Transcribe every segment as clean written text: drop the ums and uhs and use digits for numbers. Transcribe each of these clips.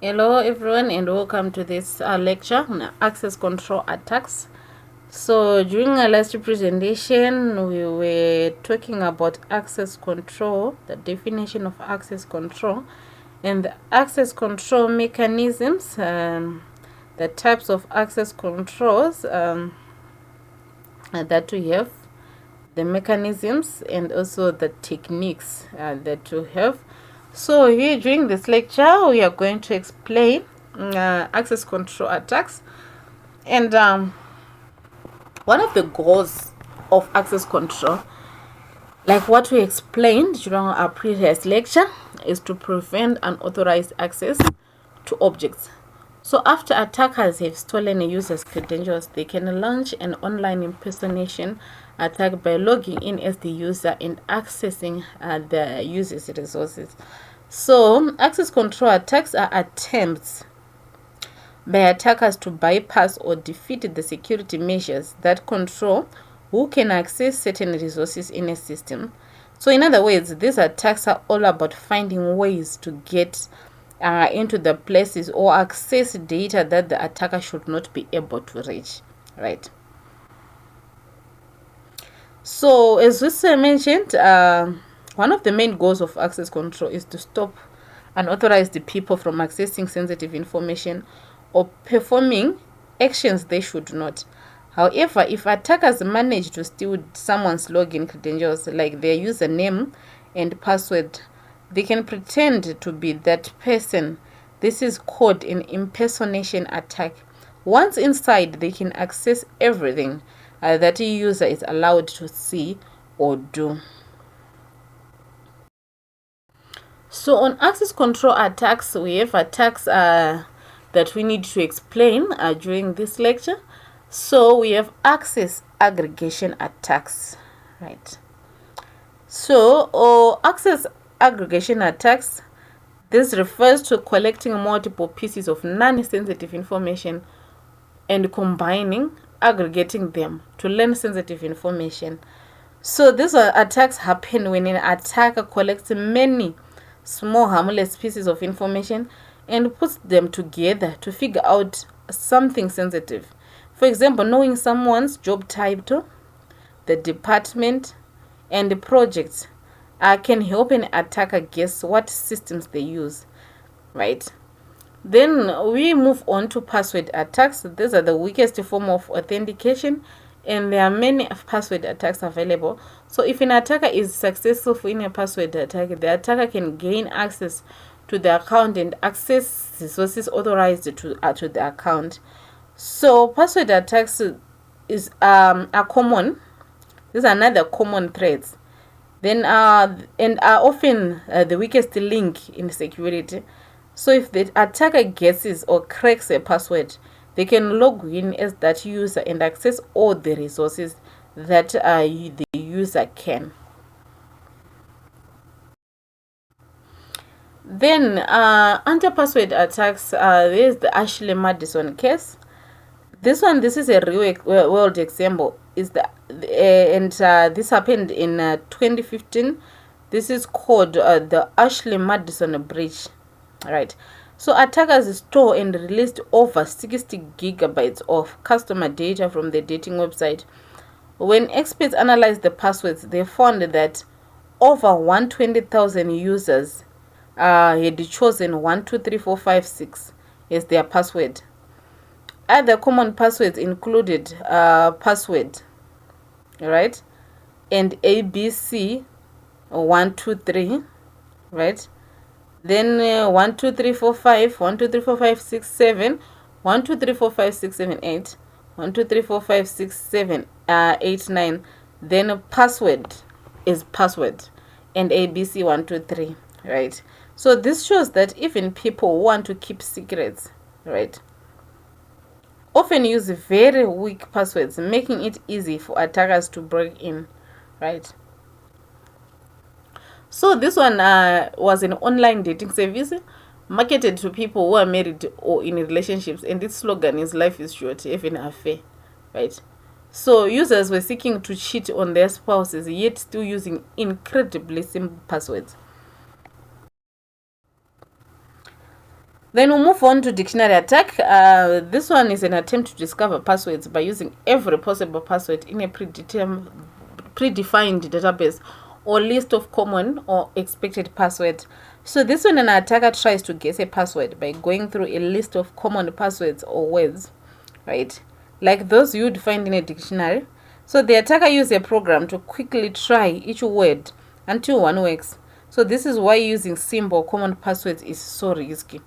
Hello everyone and welcome to this lecture on access control attacks. So during our last presentation we were talking about access control, the definition of access control and the access control mechanisms, the types of access controls that we have, the mechanisms and also the techniques that we have. So here during this lecture we are going to explain access control attacks, and one of the goals of access control, like what we explained during our previous lecture, is to prevent unauthorized access to objects. So after attackers have stolen a user's credentials, they can launch an online impersonation attack by logging in as the user and accessing the user's resources. So access control attacks are attempts by attackers to bypass or defeat the security measures that control who can access certain resources in a system. So in other words, these attacks are all about finding ways to get into the places or access data that the attacker should not be able to reach, right? So as we mentioned, one of the main goals of access control is to stop unauthorized people from accessing sensitive information or performing actions they should not. However, if attackers manage to steal someone's login credentials, like their username and password, they can pretend to be that person. This is called an impersonation attack. Once inside, they can access everything that a user is allowed to see or do. So on access control attacks, we have attacks that we need to explain during this lecture. So we have access aggregation attacks, right? So access aggregation attacks, this refers to collecting multiple pieces of non-sensitive information and aggregating them to learn sensitive information. So these attacks happen when an attacker collects many small harmless pieces of information and puts them together to figure out something sensitive. For example, knowing someone's job title, the department, and the projects can help an attacker guess what systems they use, right? Then we move on to password attacks. These are the weakest form of authentication, and there are many password attacks available. So if an attacker is successful in a password attack, the attacker can gain access to the account and access resources authorized to the account. So password attacks are common. These are another common threats. Then and are often the weakest link in security. So if the attacker guesses or cracks a password, they can log in as that user and access all the resources that the user can. Then anti-password attacks, there's the Ashley Madison case. This is a real world example. This happened in 2015. This is called the Ashley Madison breach, right? So attackers store and released over 60 gigabytes of customer data from the dating website. When experts analyzed the passwords, they found that over 120,000 users had chosen 123456 as their password. Other common passwords included password, right, and ABC 123, right? Then 12345, 1234567, 1234567, 1234567, then password is password and ABC 123, right? So this shows that even people who want to keep secrets, right, often use very weak passwords, making it easy for attackers to break in, right? So this one was an online dating service marketed to people who are married or in relationships, and its slogan is "Life is short, even affair," right? So users were seeking to cheat on their spouses, yet still using incredibly simple passwords. Then we'll move on to dictionary attack. This one is an attempt to discover passwords by using every possible password in a predefined database or list of common or expected passwords. So this one, an attacker tries to guess a password by going through a list of common passwords or words, right? Like those you'd find in a dictionary. So the attacker uses a program to quickly try each word until one works. So this is why using simple common passwords is so risky.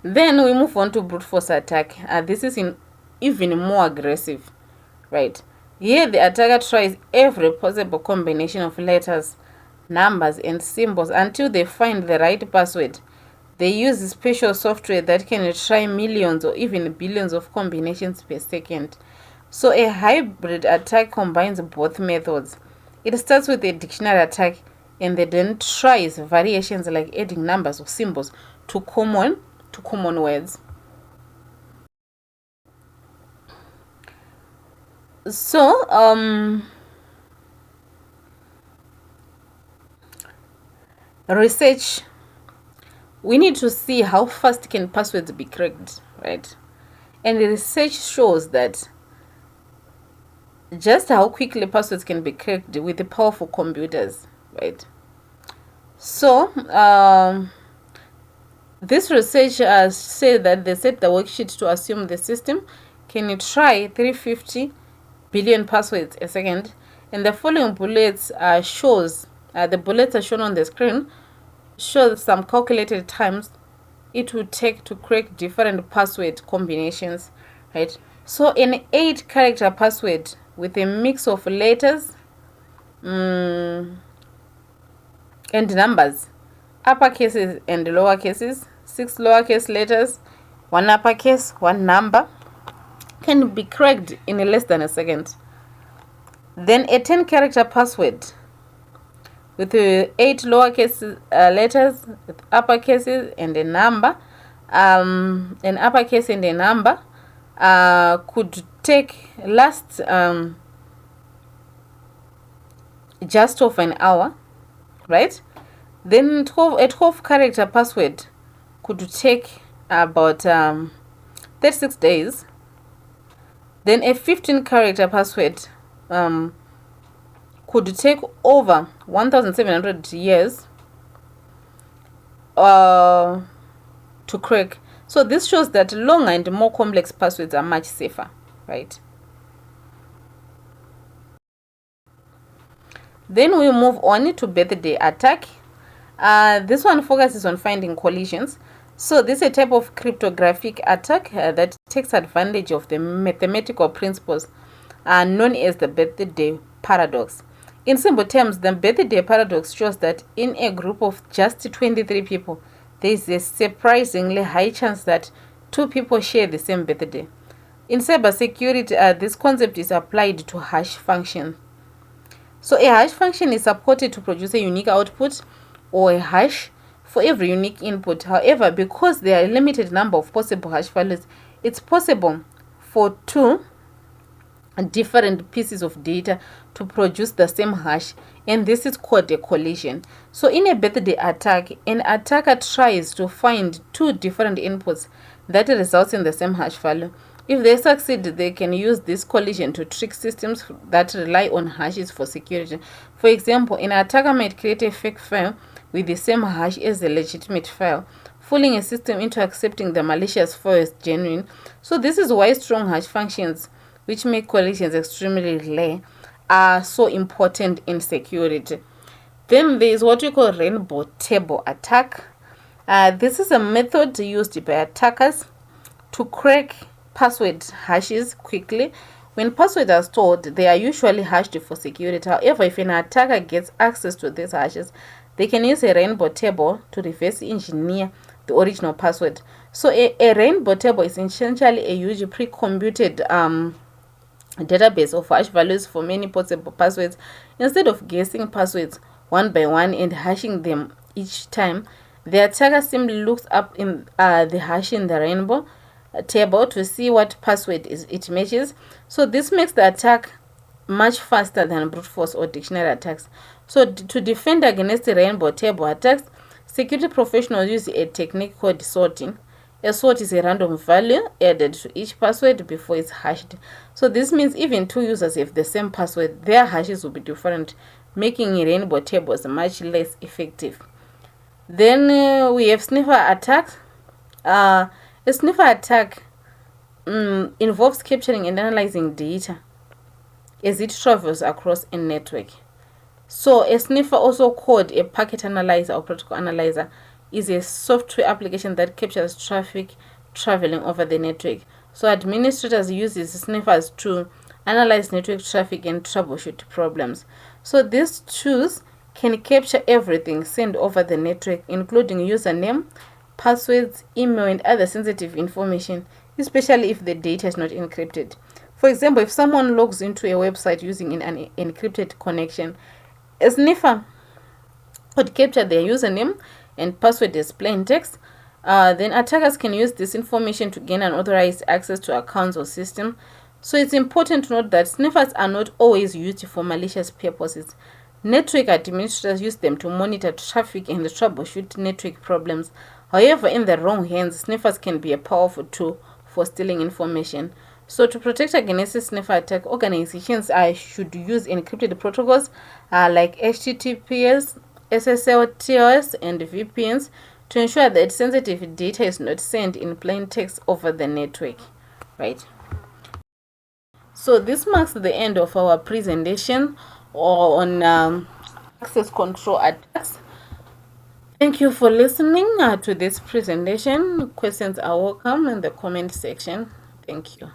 Then we move on to brute force attack. This is even more aggressive, right? Here the attacker tries every possible combination of letters, numbers, and symbols until they find the right password. They use special software that can try millions or even billions of combinations per second. So a hybrid attack combines both methods. It starts with a dictionary attack and then tries variations like adding numbers or symbols to common words. So research, we need to see how fast can passwords be cracked, right? And the research shows that just how quickly passwords can be cracked with the powerful computers, right? So this research said that they set the worksheet to assume the system can try 350 billion passwords a second, and the following bullets the bullets are shown on the screen, show some calculated times it would take to crack different password combinations, right? So an 8-character password with a mix of letters and numbers, uppercases and lowercases, 6 lowercase letters, 1 uppercase, 1 number, can be cracked in less than a second. Then a 10-character password with 8 lowercase letters, with uppercases and a number, an uppercase and a number, could last just over an hour, right? Then a 12-character password could take about 36 days. Then a 15-character password could take over 1,700 years to crack. So this shows that longer and more complex passwords are much safer, right? Then we move on to birthday attack. This one focuses on finding collisions. So this is a type of cryptographic attack that takes advantage of the mathematical principles known as the birthday paradox. In simple terms, the birthday paradox shows that in a group of just 23 people, there is a surprisingly high chance that 2 people share the same birthday. In cybersecurity, this concept is applied to hash function. So a hash function is supported to produce a unique output or a hash for every unique input. However, because there are a limited number of possible hash values, it's possible for 2 different pieces of data to produce the same hash, and this is called a collision. So in a birthday attack, an attacker tries to find 2 different inputs that results in the same hash value. If they succeed, they can use this collision to trick systems that rely on hashes for security. For example, an attacker might create a fake file with the same hash as the legitimate file, fooling a system into accepting the malicious file as genuine. So this is why strong hash functions, which make collisions extremely rare, are so important in security. Then there is what we call rainbow table attack. This is a method used by attackers to crack password hashes quickly. When passwords are stored, they are usually hashed for security. However, if an attacker gets access to these hashes, they can use a rainbow table to reverse engineer the original password. So a rainbow table is essentially a huge pre-computed database of hash values for many possible passwords. Instead of guessing passwords one by one and hashing them each time, the attacker simply looks up in the hash in the rainbow table to see what password it matches. So this makes the attack much faster than brute force or dictionary attacks. So to defend against the rainbow table attacks, Security professionals use a technique called sorting. A sort is a random value added to each password before it's hashed. So this means even two users have the same password, their hashes will be different, making rainbow tables much less effective. Then we have sniffer attacks. A sniffer attack involves capturing and analyzing data as it travels across a network. So a sniffer, also called a packet analyzer or protocol analyzer, is a software application that captures traffic traveling over the network. So administrators use these sniffers to analyze network traffic and troubleshoot problems. So these tools can capture everything sent over the network, including username, passwords, email, and other sensitive information, especially if the data is not encrypted. For example, if someone logs into a website using an encrypted connection, a sniffer could capture their username and password as plain text. Then attackers can use this information to gain unauthorized access to accounts or systems. So it's important to note that sniffers are not always used for malicious purposes. Network administrators use them to monitor traffic and troubleshoot network problems. However, in the wrong hands, sniffers can be a powerful tool for stealing information. So to protect against a sniffer attack, organizations should use encrypted protocols like HTTPS, SSL, and VPNs to ensure that sensitive data is not sent in plain text over the network, right? So this marks the end of our presentation on access control attacks. Thank you for listening to this presentation. Questions are welcome in the comment section. Thank you.